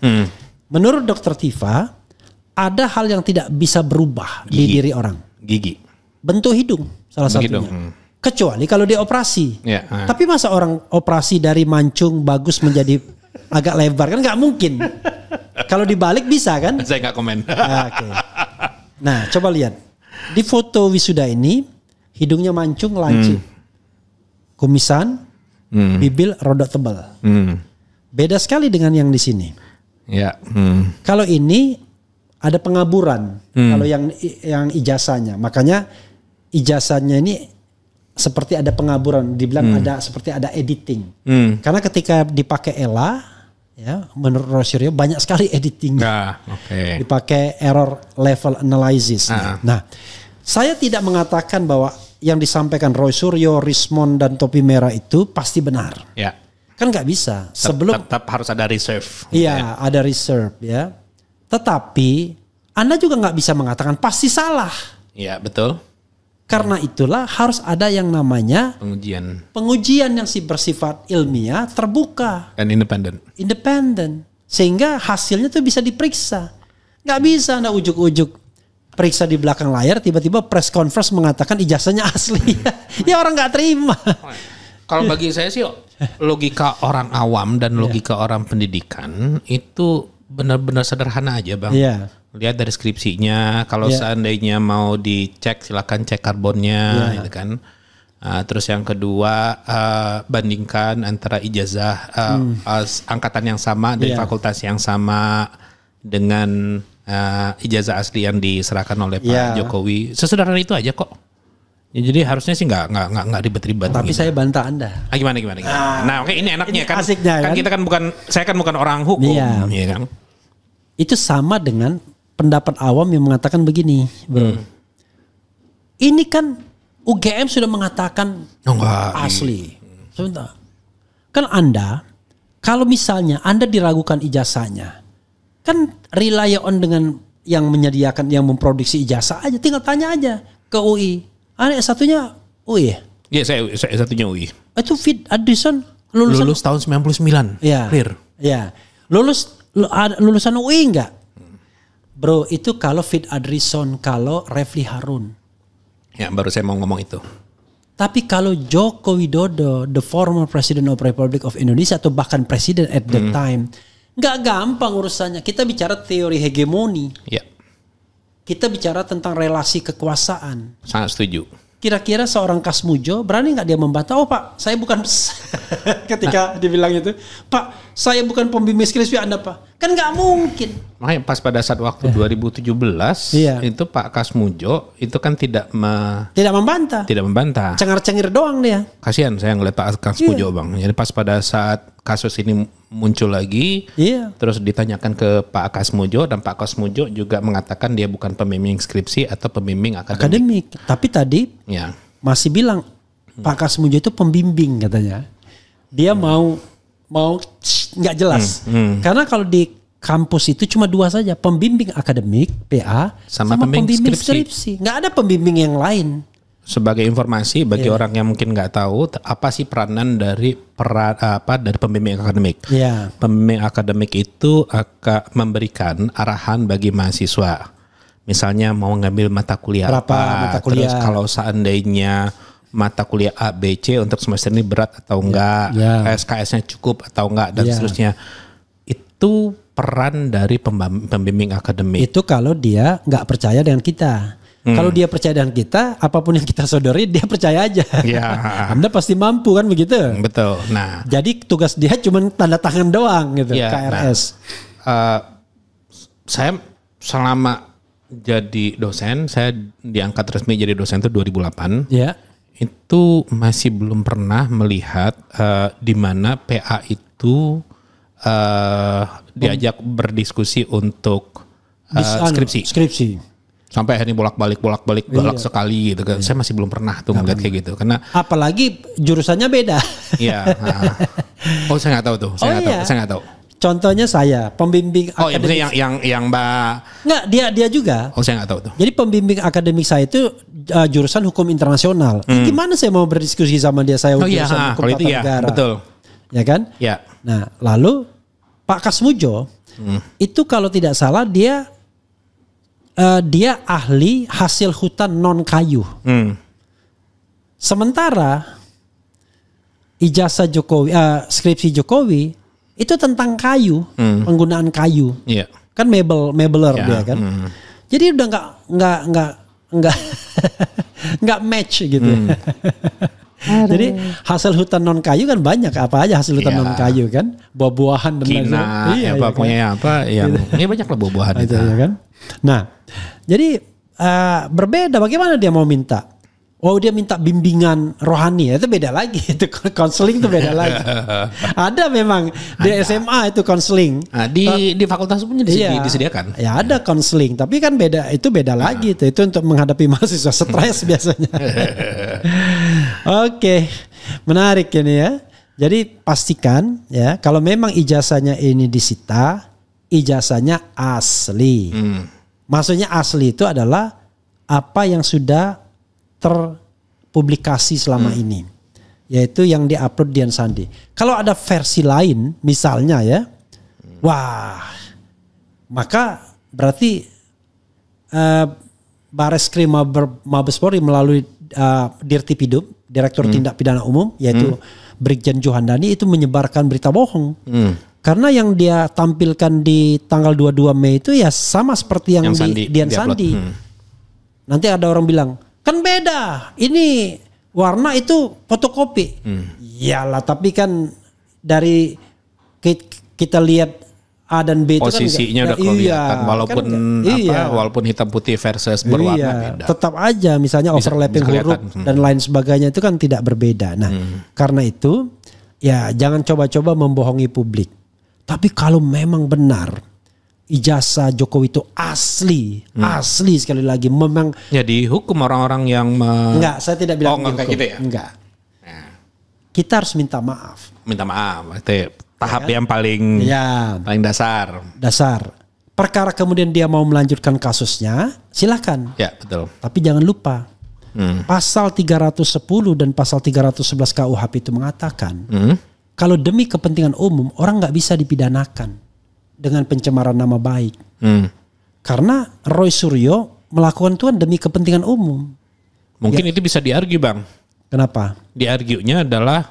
Menurut Dr. Tifa, ada hal yang tidak bisa berubah di diri orang. Gigi. Bentuk hidung salah satunya. Kecuali kalau dia operasi. Tapi masa orang operasi dari mancung bagus menjadi agak lebar, kan nggak mungkin. Kalau dibalik bisa kan? Saya nggak komen. Nah coba lihat. Di foto wisuda ini, hidungnya mancung lancip. Kumisan, bibir rodok tebal. Beda sekali dengan yang di sini. Kalau ini ada pengaburan. Kalau yang ijazahnya, makanya ijazahnya ini seperti ada pengaburan, dibilang ada seperti ada editing. Karena ketika dipakai ELA, ya menurut Rosario banyak sekali editing. Dipakai error level analysis. Nah, saya tidak mengatakan bahwa yang disampaikan Roy Suryo, Rismond dan Topi Merah itu pasti benar. Ya. Kan nggak bisa. Sebelum tetap harus ada reserve. Iya, ada reserve ya. Tetapi Anda juga nggak bisa mengatakan pasti salah. Iya, betul. Karena itulah harus ada yang namanya pengujian yang bersifat ilmiah, terbuka dan independen. Sehingga hasilnya tuh bisa diperiksa. Nggak bisa Anda ujuk-ujuk periksa di belakang layar, tiba-tiba press conference mengatakan ijazahnya asli. Ya orang nggak terima. Kalau bagi saya sih logika orang awam dan logika orang pendidikan itu benar-benar sederhana aja, Bang. Lihat dari skripsinya, kalau seandainya mau dicek silakan cek karbonnya, gitu kan. Terus yang kedua bandingkan antara ijazah angkatan yang sama dari fakultas yang sama dengan ijazah asli yang diserahkan oleh Pak Jokowi. Sesederhana itu aja kok. Ya, jadi harusnya sih nggak ribet-ribet. Tapi gitu. Saya bantah Anda. Gimana? Nah, oke, ini enaknya ini kan. Asiknya, kan kita kan bukan orang hukum, ya kan. Itu sama dengan pendapat awam yang mengatakan begini, bro. Ini kan UGM sudah mengatakan asli. Sebentar. Kan Anda, kalau misalnya Anda diragukan ijazahnya, kan rely on dengan yang menyediakan, yang memproduksi ijazah aja, tinggal tanya aja ke UI. Anda S1-nya UI ya? Iya, saya S1-nya UI. Itu Fit Adison lulus tahun 99. Ya. Clear. Ya. Lulusan UI enggak? Bro, itu kalau Fit Adrison, kalau Refli Harun. Ya, baru saya mau ngomong itu. Tapi kalau Joko Widodo, the former President of Republic of Indonesia, atau bahkan Presiden at that time, nggak gampang urusannya. Kita bicara teori hegemoni. Ya. Kita bicara tentang relasi kekuasaan. Sangat setuju. Kira-kira seorang Kasmujo berani nggak dia membantah? Oh Pak, saya bukan ketika dibilang itu, Pak, saya bukan pembimbing skripsi Anda Pak. Kan nggak mungkin. Makanya pas pada saat waktu 2017 itu Pak Kasmujo itu kan tidak membantah. Cengar-cengir doang dia. Kasihan saya ngeliat Pak Kasmujo Bang. Jadi pas pada saat kasus ini muncul lagi, terus ditanyakan ke Pak Kasmujo dan Pak Kasmujo juga mengatakan dia bukan pembimbing skripsi atau pembimbing akademik. Tapi tadi masih bilang Pak Kasmujo itu pembimbing katanya. Dia mau nggak jelas. Karena kalau di kampus itu cuma dua saja, pembimbing akademik PA sama pembimbing skripsi. Nggak ada pembimbing yang lain. Sebagai informasi bagi orang yang mungkin nggak tahu apa sih peranan dari pembimbing akademik. Pembimbing akademik itu akan memberikan arahan bagi mahasiswa. Misalnya mau ngambil mata kuliah terus kalau seandainya mata kuliah A, B, C untuk semester ini berat atau enggak, SKS-nya cukup atau enggak dan seterusnya. Itu peran dari pembimbing akademik. Itu kalau dia nggak percaya dengan kita. Kalau dia percaya dengan kita, apapun yang kita sodori dia percaya aja. Anda pasti mampu kan begitu? Betul. Nah, jadi tugas dia cuma tanda tangan doang gitu, KRS. Saya selama jadi dosen, saya diangkat resmi jadi dosen itu 2008. Itu masih belum pernah melihat di mana PA itu diajak berdiskusi untuk skripsi. Sampai akhirnya bolak-balik galak sekali gitu kan. Saya masih belum pernah tuh ngeliat kayak gitu. Karena apalagi jurusannya beda. Oh, saya nggak tahu tuh. Saya nggak tahu. Contohnya saya pembimbing akademik. yang Mbak. Nggak, dia juga. Oh, saya nggak tahu tuh. Jadi pembimbing akademik saya itu jurusan hukum internasional. Gimana saya mau berdiskusi sama dia, saya jurusan hukum tata negara. Betul. Ya kan? Nah, lalu Pak Kasmujo itu kalau tidak salah dia ahli hasil hutan non kayu. Sementara ijazah Jokowi, skripsi Jokowi itu tentang kayu, penggunaan kayu. Kan mebeler dia kan. Jadi udah nggak match gitu. Jadi hasil hutan non kayu kan banyak, apa aja hasil hutan non kayu kan, buah-buahan dan lain-lain. Pokoknya apa yang ini banyak lah buah-buahan itu. Kan. Nah, jadi berbeda. Bagaimana dia mau minta? Oh dia minta bimbingan rohani, itu beda lagi. Itu konseling itu beda lagi. Ada memang di SMA itu konseling. Di fakultas pun disediakan. Ya ada konseling, tapi kan itu beda lagi. Itu untuk menghadapi mahasiswa stres biasanya. Oke, menarik ini ya. Jadi pastikan ya kalau memang ijazahnya ini disita, ijazahnya asli. Maksudnya asli itu adalah apa yang sudah terpublikasi selama ini, yaitu yang diupload Dian Sandi. Kalau ada versi lain misalnya ya, wah, maka berarti Bareskrim Mabes Polri melalui Dirtipidum, Direktur Tindak Pidana Umum, yaitu Brigjen Johandani itu menyebarkan berita bohong. Karena yang dia tampilkan di tanggal 22 Mei itu ya sama seperti yang di Dian Sandi. Nanti ada orang bilang, kan beda, ini warna itu fotokopi. Iyalah, tapi kan dari kita lihat A dan B posisinya itu kan udah kelihatan, walaupun walaupun hitam putih versus berwarna beda. Tetap aja misalnya overlapping huruf dan lain sebagainya itu kan tidak berbeda. Nah, karena itu ya jangan coba-coba membohongi publik. Tapi kalau memang benar ijazah Jokowi itu asli sekali lagi memang ya dihukum orang-orang yang enggak, saya tidak bilang kayak gitu ya. Enggak. Nah, kita harus minta maaf. Itu tahap yang paling dasar. Perkara kemudian dia mau melanjutkan kasusnya, silakan. Ya, betul. Tapi jangan lupa pasal 310 dan pasal 311 KUHP itu mengatakan kalau demi kepentingan umum orang nggak bisa dipidanakan dengan pencemaran nama baik. Karena Roy Suryo melakukan itu kan demi kepentingan umum. Mungkin itu bisa diargu, Bang. Kenapa? Diargunya adalah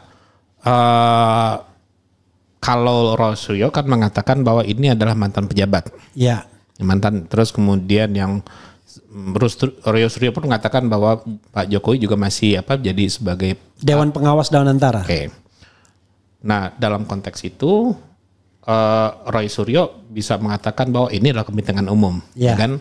kalau Roy Suryo kan mengatakan bahwa ini adalah mantan pejabat. Ya. Mantan, terus kemudian yang Roy Suryo pun mengatakan bahwa Pak Jokowi juga masih jadi sebagai Dewan Pengawas Dewan Antara. Oke. Nah, dalam konteks itu Roy Suryo bisa mengatakan bahwa ini adalah kepentingan umum, ya kan?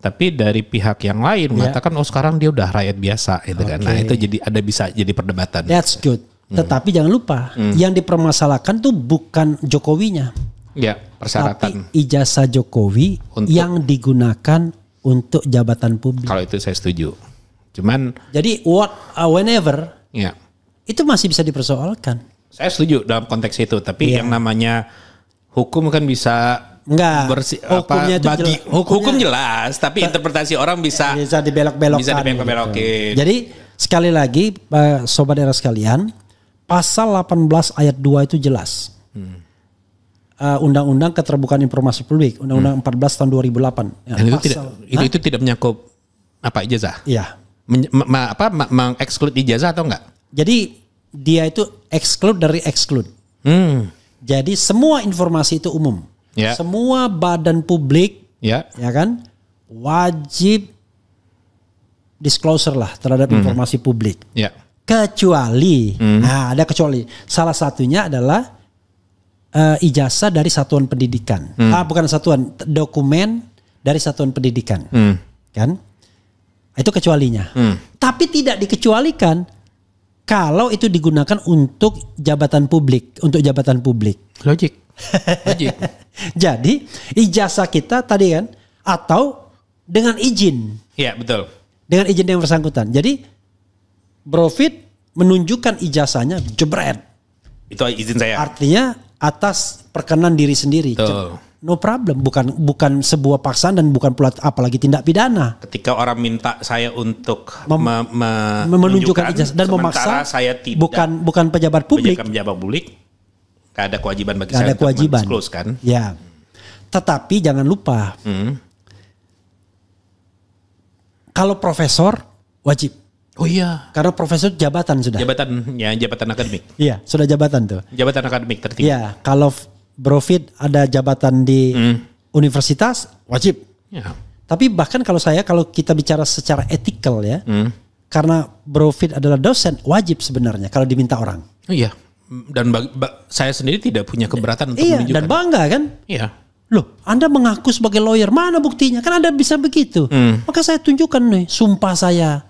Tapi dari pihak yang lain mengatakan sekarang dia udah rakyat biasa, gitu kan? Nah itu bisa jadi perdebatan. That's good. Tetapi jangan lupa yang dipermasalahkan tuh bukan Jokowinya, ya persyaratan. Tapi ijazah Jokowi yang digunakan untuk jabatan publik. Kalau itu saya setuju. Cuman jadi whenever itu masih bisa dipersoalkan. Saya setuju dalam konteks itu. Tapi yang namanya hukum kan bisa hukum jelas, tapi interpretasi orang bisa dibelok-belokkan. Jadi sekali lagi sobat era sekalian, pasal 18 ayat 2 itu jelas. Undang-Undang Keterbukaan Informasi Publik, Undang-Undang 14 tahun 2008. Dan itu tidak menyakup ijazah? Iya. Mengeksklud ijazah atau enggak? Jadi dia itu exclude dari exclude. Jadi semua informasi itu umum. Semua badan publik, ya kan, wajib disclosure lah terhadap informasi publik. Kecuali, ada kecuali. Salah satunya adalah ijazah dari satuan pendidikan. Bukan satuan, dokumen dari satuan pendidikan. Kan? Itu kecualinya. Tapi tidak dikecualikan kalau itu digunakan untuk jabatan publik, Logik. Jadi ijazah kita tadi kan, atau dengan izin. Iya, betul. Dengan izin yang bersangkutan. Jadi Bro Fit menunjukkan ijazahnya, jebret. Itu izin saya. Artinya atas perkenan diri sendiri. Betul. No problem, bukan sebuah paksaan dan bukan pula apalagi tindak pidana. Ketika orang minta saya untuk menunjukkan ijazah dan memaksa, saya tidak bukan pejabat publik. Gak ada kewajiban bagi saya untuk mendisclose kan. Ya. Tetapi jangan lupa, kalau profesor wajib. Oh iya. Karena profesor jabatan sudah. Jabatan akademik. Iya, sudah jabatan tuh. Jabatan akademik tertinggi. Iya, kalau Bro Fit ada jabatan di universitas wajib. Ya. Tapi bahkan kalau kita bicara secara etikal ya, karena Bro Fit adalah dosen wajib sebenarnya kalau diminta orang. Oh iya. Dan saya sendiri tidak punya keberatan untuk menunjukkan. Dan bangga kan? Iya. Loh, Anda mengaku sebagai lawyer, mana buktinya? Kan Anda bisa begitu. Maka saya tunjukkan nih, sumpah saya.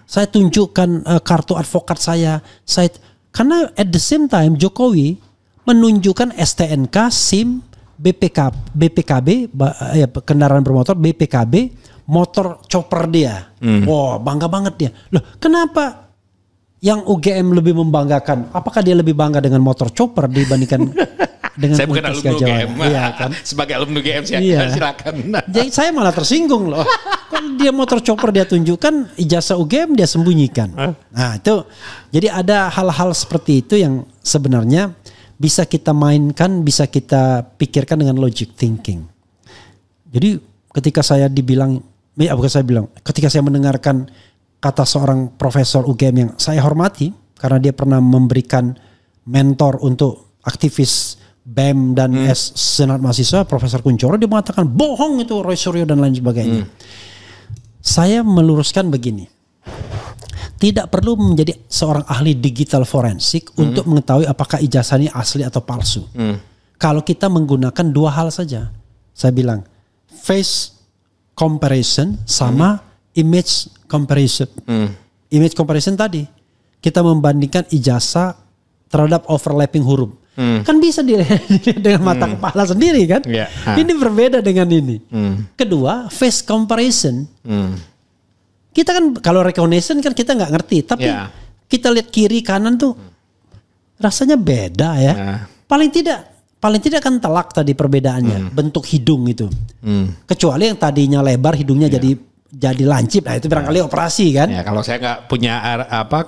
Saya tunjukkan kartu advokat saya. Karena at the same time Jokowi menunjukkan STNK, SIM, BPKB, kendaraan bermotor, BPKB, motor chopper dia. Wow, bangga banget dia. Loh, kenapa yang UGM lebih membanggakan? Apakah dia lebih bangga dengan motor chopper dibandingkan dengan saya bukan alumni UGM, iya, kan? Sebagai alumni UGM silakan. Jadi saya malah tersinggung loh. Kan dia motor chopper dia tunjukkan, ijazah UGM dia sembunyikan. Nah itu, jadi ada hal-hal seperti itu yang sebenarnya bisa kita mainkan, bisa kita pikirkan dengan logic thinking. Jadi ketika saya dibilang, ketika saya mendengarkan kata seorang profesor UGM yang saya hormati karena dia pernah memberikan mentor untuk aktivis BEM dan Senat Mahasiswa, Profesor Kunchoro, dia mengatakan bohong itu Roy Suryo dan lain sebagainya. Saya meluruskan begini, tidak perlu menjadi seorang ahli digital forensik untuk mengetahui apakah ijazah ini asli atau palsu. Kalau kita menggunakan dua hal saja, saya bilang face comparison sama image comparison. Image comparison tadi kita membandingkan ijazah terhadap overlapping huruf. Kan bisa dilihat dengan mata kepala sendiri kan. Ini berbeda dengan ini. Kedua, face comparison. Kita kan kalau recognition kan kita nggak ngerti, tapi kita lihat kiri kanan tuh rasanya beda ya. Paling tidak kan telak tadi perbedaannya, bentuk hidung itu. Kecuali yang tadinya lebar hidungnya jadi lancip, nah itu barangkali operasi kan. Ya, kalau saya nggak punya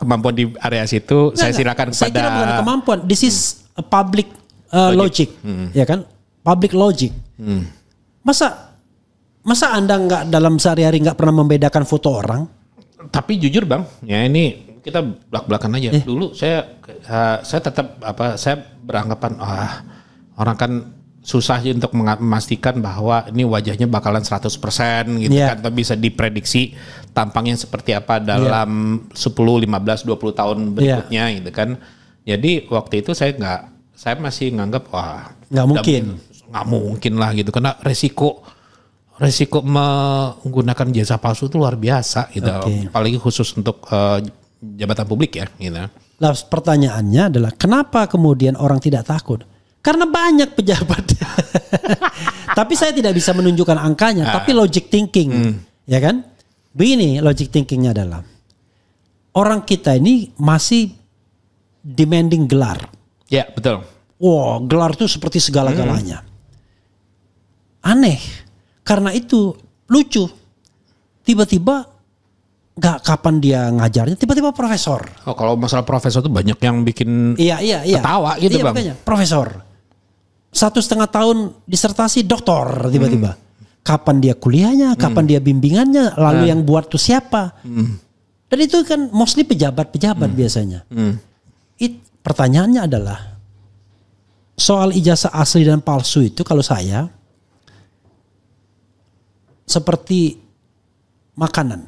kemampuan di area situ, saya silakan kepada. Saya kira bukan kemampuan. This is a public logic, ya kan? Public logic. Masa Anda nggak dalam sehari-hari nggak pernah membedakan foto orang? Tapi jujur Bang, ya ini kita belak-belakan aja. Dulu saya tetap saya beranggapan orang kan susah untuk memastikan bahwa ini wajahnya bakalan 100% gitu kan, atau bisa diprediksi tampangnya seperti apa dalam 10, 15, 20 tahun berikutnya gitu kan. Jadi waktu itu saya masih nganggap nggak mungkin lah gitu, karena resiko menggunakan jasa palsu itu luar biasa gitu, apalagi khusus untuk jabatan publik ya gitu. Lah pertanyaannya adalah kenapa kemudian orang tidak takut? Karena banyak pejabat. Tapi saya tidak bisa menunjukkan angkanya, tapi logic thinking, ya kan? Begini logic thinkingnya adalah orang kita ini masih demanding gelar. Ya betul. Wow, gelar itu seperti segala-galanya. Aneh. Karena itu lucu. Tiba-tiba nggak kapan dia ngajarnya, tiba-tiba profesor. Oh, kalau masalah profesor itu banyak yang bikin ketawa gitu Bang. Makanya, profesor. 1,5 tahun disertasi doktor tiba-tiba. Kapan dia kuliahnya, kapan dia bimbingannya, lalu yang buat tuh siapa? Dan itu kan mostly pejabat-pejabat biasanya. Pertanyaannya adalah soal ijazah asli dan palsu itu kalau saya seperti makanan.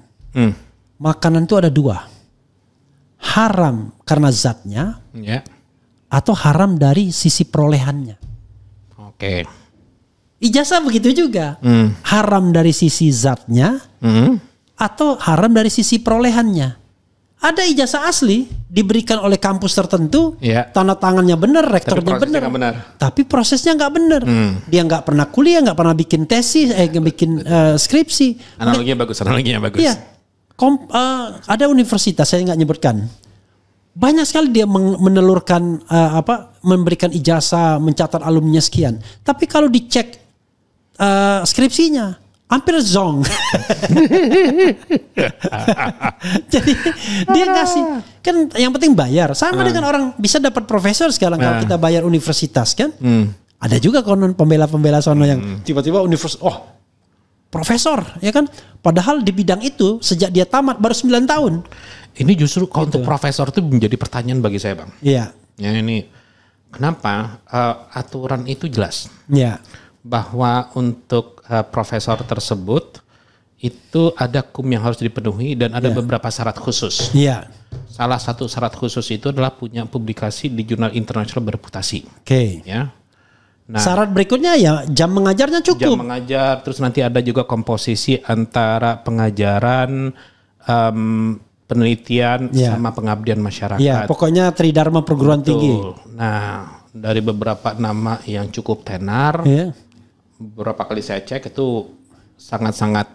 Makanan itu ada dua. Haram karena zatnya, atau haram dari sisi perolehannya. Oke. Ijazah begitu juga. Haram dari sisi zatnya, atau haram dari sisi perolehannya. Ada ijazah asli diberikan oleh kampus tertentu, tanda tangannya benar, rektornya benar, tapi prosesnya nggak benar. Dia nggak pernah kuliah, nggak pernah bikin tesis, bikin skripsi. Analoginya bagus. Iya, ada universitas saya nggak nyebutkan. Banyak sekali dia menelurkan memberikan ijazah, mencatat alumninya sekian. Tapi kalau dicek skripsinya hampir zong. Jadi dia kasih, kan yang penting bayar. Sama dengan orang bisa dapat profesor sekarang kalau kita bayar universitas kan. Ada juga konon pembela-pembela sono yang tiba-tiba universitas, profesor ya kan. Padahal di bidang itu sejak dia tamat baru 9 tahun. Ini justru kalau untuk profesor itu menjadi pertanyaan bagi saya Bang. Iya. Ya ini kenapa aturan itu jelas. Iya. Bahwa untuk profesor tersebut itu ada kum yang harus dipenuhi dan ada beberapa syarat khusus. Iya. Salah satu syarat khusus itu adalah punya publikasi di jurnal internasional bereputasi. Oke. Ya. Nah, syarat berikutnya ya jam mengajarnya cukup. Jam mengajar, terus nanti ada juga komposisi antara pengajaran, penelitian sama pengabdian masyarakat. Ya, pokoknya Tridharma perguruan tinggi. Nah, dari beberapa nama yang cukup tenar, beberapa kali saya cek itu sangat-sangat.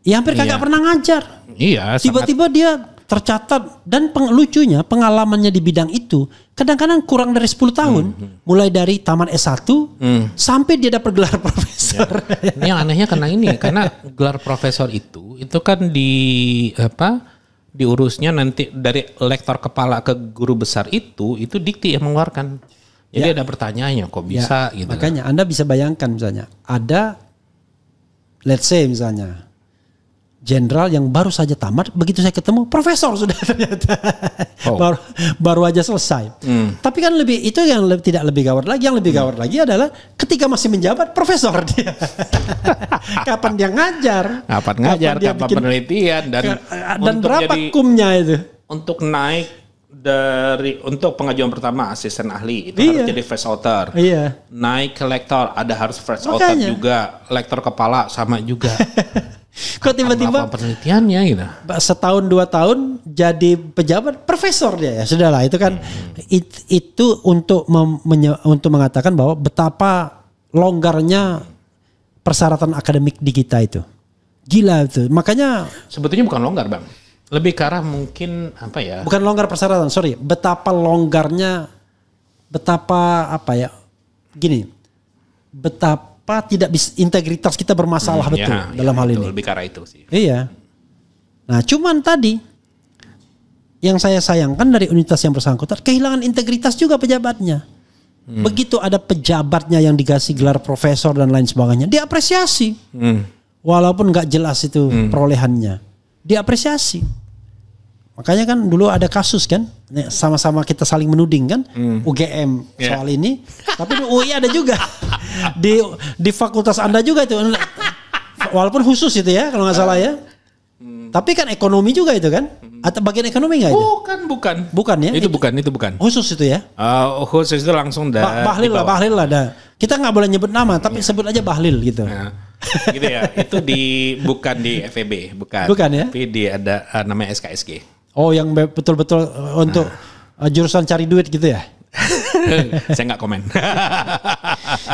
Ya hampir kagak pernah ngajar. Iya. Tiba-tiba dia tercatat dan lucunya pengalamannya di bidang itu kadang-kadang kurang dari 10 tahun. Mulai dari taman S1 sampai dia dapat gelar profesor. Ya. Ini yang anehnya karena gelar profesor itu kan diurusnya nanti dari lektor kepala ke guru besar itu dikti yang mengeluarkan. Jadi ada pertanyaannya kok bisa gitu. Makanya Anda bisa bayangkan misalnya ada let's say misalnya jenderal yang baru saja tamat, begitu saya ketemu profesor sudah ternyata. Baru aja selesai. Tapi kan itu yang tidak lebih gawat lagi. Yang lebih gawat lagi adalah ketika masih menjabat profesor dia. Kapan dia ngajar? Kapan penelitian dan berapa kumnya itu? Untuk naik untuk pengajuan pertama asisten ahli itu harus jadi first author. Naik ke lektor harus first author juga. Lektor kepala sama juga. Kok tiba-tiba penelitiannya gitu. Setahun 2 tahun jadi pejabat profesor dia ya. Sudahlah itu kan itu untuk mengatakan bahwa betapa longgarnya persyaratan akademik di kita itu. Gila itu. Makanya sebetulnya bukan longgar, Bang. Lebih ke arah mungkin apa ya? Bukan longgar persyaratan, sorry. Betapa longgarnya, betapa tidak bisa integritas kita bermasalah betul dalam hal ini. Lebih ke arah itu sih. Iya. Nah, cuman tadi yang saya sayangkan dari unitas yang bersangkutan kehilangan integritas juga pejabatnya. Begitu ada pejabatnya yang dikasih gelar profesor dan lain sebagainya, diapresiasi. Walaupun nggak jelas itu perolehannya, diapresiasi. Makanya kan dulu ada kasus kan, sama-sama kita saling menuding kan, UGM soal ini, tapi di UI ada juga, di fakultas Anda juga itu, walaupun khusus itu ya kalau nggak salah ya. Tapi kan ekonomi juga itu kan, atau bagian ekonomi nggak itu? Bukan ya? Itu bukan. Khusus itu ya? Khusus itu langsung Bahlil lah. Kita nggak boleh nyebut nama, tapi sebut aja Bahlil gitu. Gitu ya. Itu bukan di FEB, bukan. Bukan ya? Tapi ada namanya SKSG. Oh, yang betul-betul untuk jurusan cari duit gitu ya? Saya nggak komen.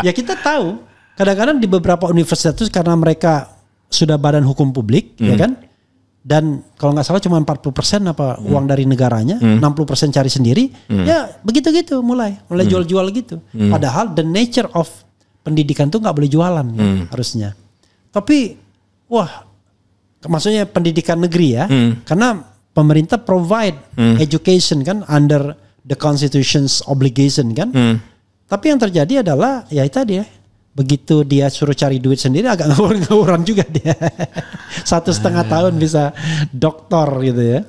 Ya kita tahu, kadang-kadang di beberapa universitas itu karena mereka sudah badan hukum publik, ya kan? Dan kalau nggak salah cuma 40% uang dari negaranya, 60% cari sendiri, ya begitu-gitu mulai jual-jual gitu. Padahal the nature of pendidikan tuh nggak boleh jualan harusnya. Tapi maksudnya pendidikan negeri ya, karena pemerintah provide education kan under the constitution's obligation kan. Tapi yang terjadi adalah ya itu tadi ya. Begitu dia suruh cari duit sendiri agak ngawur-ngawuran juga dia. 1,5 tahun bisa doktor gitu ya.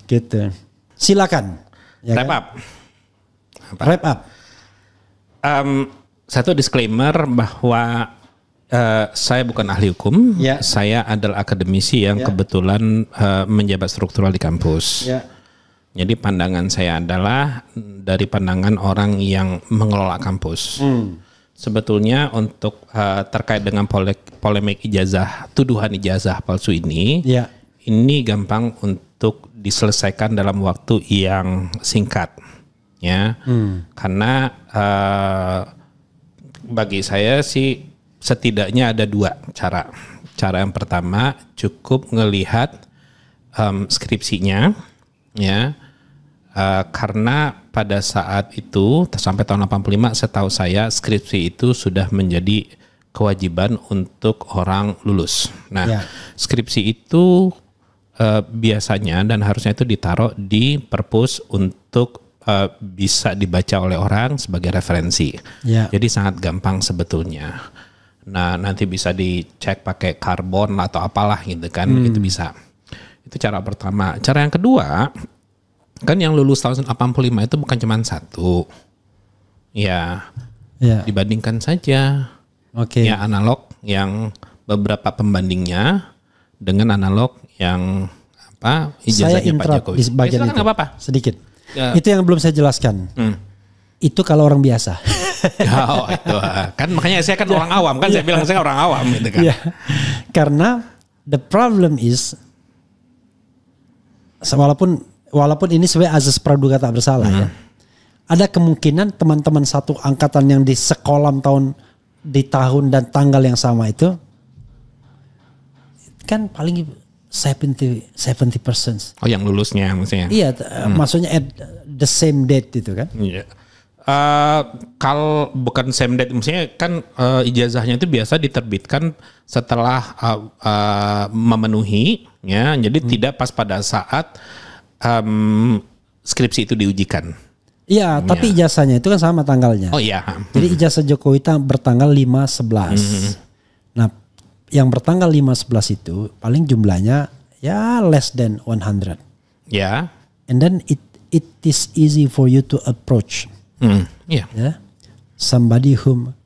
Gitu. Silakan. Ya wrap up. Satu disclaimer bahwa saya bukan ahli hukum, saya adalah akademisi yang kebetulan menjabat struktural di kampus. Jadi pandangan saya adalah dari pandangan orang yang mengelola kampus. Sebetulnya untuk terkait dengan polemik ijazah, tuduhan ijazah palsu ini gampang untuk diselesaikan dalam waktu yang singkat, ya. Karena bagi saya sih setidaknya ada 2 cara. Cara yang pertama cukup ngelihat skripsinya, ya. Karena pada saat itu sampai tahun 85 setahu saya skripsi itu sudah menjadi kewajiban untuk orang lulus. Nah, skripsi itu biasanya dan harusnya itu ditaruh di perpus untuk bisa dibaca oleh orang sebagai referensi. Jadi sangat gampang sebetulnya. Nah, nanti bisa dicek pakai karbon atau apalah gitu kan, itu bisa. Itu cara pertama. Cara yang kedua, kan yang lulus tahun 85 itu bukan cuma 1. Dibandingkan saja. Ya analog yang beberapa pembandingnya dengan analog yang ijazahnya Pak Jokowi. Di bagian itu. Apa-apa. Sedikit. Itu yang belum saya jelaskan. Itu kalau orang biasa. Oh, itu kan makanya saya kan orang awam kan, saya bilang saya orang awam gitu kan. Karena the problem is walaupun ini sebenarnya azas praduga tak bersalah ya. Ada kemungkinan teman-teman satu angkatan yang di sekolah di tahun dan tanggal yang sama itu kan paling 70%. Oh, yang lulusnya maksudnya. Iya, maksudnya at the same date itu kan. Iya. Kalau bukan same date, maksudnya kan ijazahnya itu biasa diterbitkan setelah memenuhi, ya. Jadi tidak pas pada saat skripsi itu diujikan. Iya, tapi ijazahnya itu kan sama tanggalnya. Oh iya. Jadi ijazah Jokowi bertanggal 5/11. Nah, yang bertanggal 5/11 itu paling jumlahnya ya less than 100. Ya. And then it is easy for you to approach. Yeah. Somebody whom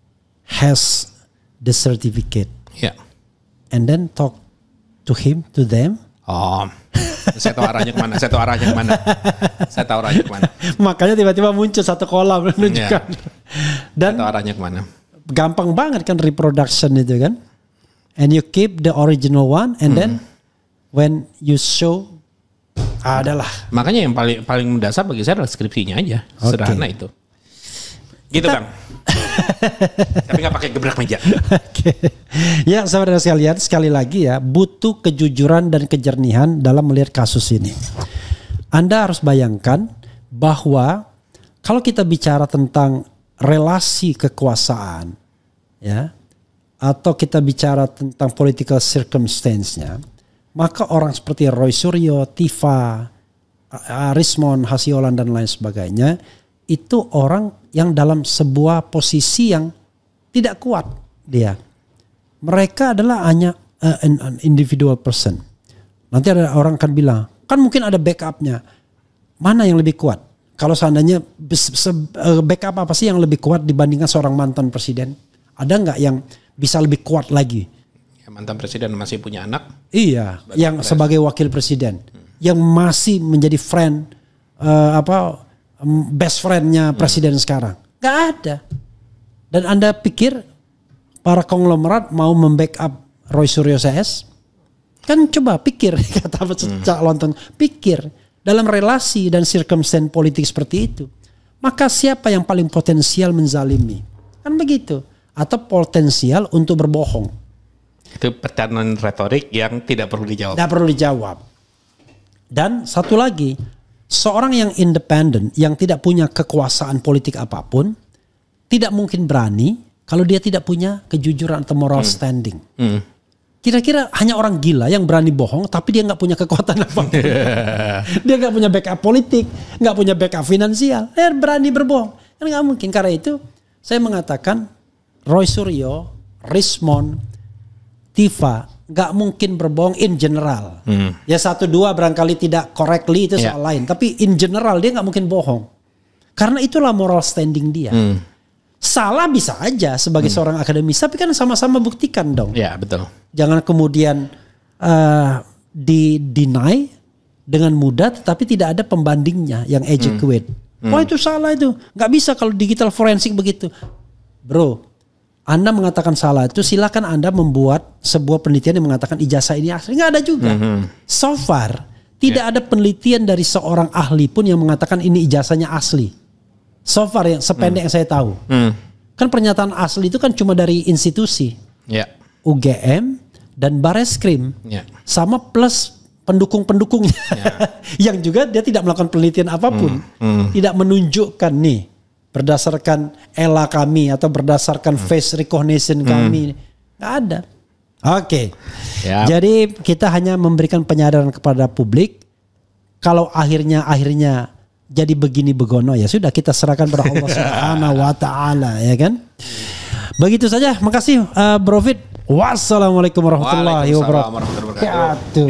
has the certificate. Yeah. And then talk to him, to them. Oh, saya tahu arahnya kemana. Saya tahu arahnya kemana. Makanya tiba-tiba muncul satu kolam menunjukkan. Dan saya tahu arahnya kemana. Gampang banget kan reproduction itu kan. And you keep the original one, and then when you show adalah. Makanya yang paling mendasar bagi saya adalah skripsinya aja, sederhana itu. Gitu Bang. Tapi nggak pakai gebrak meja. Ya saudara sekalian, sekali lagi ya, butuh kejujuran dan kejernihan dalam melihat kasus ini. Anda harus bayangkan bahwa kalau kita bicara tentang relasi kekuasaan, ya, atau kita bicara tentang political circumstance-nya, maka orang seperti Roy Suryo, Tifa, Rismon, Hasiolan dan lain sebagainya itu orang yang dalam sebuah posisi yang tidak kuat dia. Mereka adalah hanya an individual person. Nanti ada orang akan bilang, kan mungkin ada backupnya. Mana yang lebih kuat? Kalau seandainya backup apa sih yang lebih kuat dibandingkan seorang mantan presiden? Ada nggak yang bisa lebih kuat lagi? Ya, mantan presiden masih punya anak. Iya, yang sebagai wakil presiden, yang masih menjadi friend best friendnya presiden sekarang. Gak ada. Dan Anda pikir para konglomerat mau membackup Roy Suryo CS? Kan coba pikir, kata Cak Lontong, pikir dalam relasi dan circumstance politik seperti itu. Maka siapa yang paling potensial menzalimi? Kan begitu. Atau potensial untuk berbohong. Itu pertanyaan retorik yang tidak perlu dijawab. Tidak perlu dijawab. Dan satu lagi, seorang yang independen, yang tidak punya kekuasaan politik apapun, tidak mungkin berani kalau dia tidak punya kejujuran atau moral standing. Kira-kira hanya orang gila yang berani bohong, tapi dia nggak punya kekuatan apapun. Dia nggak punya backup politik, nggak punya backup finansial, dia berani berbohong. Kan nggak mungkin. Karena itu saya mengatakan Roy Suryo, Rismon, Tifa nggak mungkin berbohong in general. Ya 1-2 barangkali tidak correctly itu soal lain. Tapi in general dia nggak mungkin bohong. Karena itulah moral standing dia. Salah bisa aja sebagai seorang akademis, tapi kan sama-sama buktikan dong. Ya betul. Jangan kemudian di-deny dengan mudah, tetapi tidak ada pembandingnya yang adequate. Wah itu salah itu, nggak bisa kalau digital forensik begitu, bro. Anda mengatakan salah itu, silakan Anda membuat sebuah penelitian yang mengatakan ijazah ini asli. Nggak ada juga. So far tidak ada penelitian dari seorang ahli pun yang mengatakan ini ijazahnya asli. So far yang sependek yang saya tahu. Kan pernyataan asli itu kan cuma dari institusi. UGM dan Bareskrim. Sama plus pendukung-pendukungnya. Yang juga dia tidak melakukan penelitian apapun. Tidak menunjukkan nih berdasarkan ELA kami atau berdasarkan face recognition kami. Nggak ada. Oke. Jadi kita hanya memberikan penyadaran kepada publik. Kalau akhirnya jadi begini begono, ya sudah kita serahkan pada Allah Subhanahu wa taala, ya kan? Begitu saja. Makasih Bro Fit. Wassalamualaikum warahmatullahi wabarakatuh.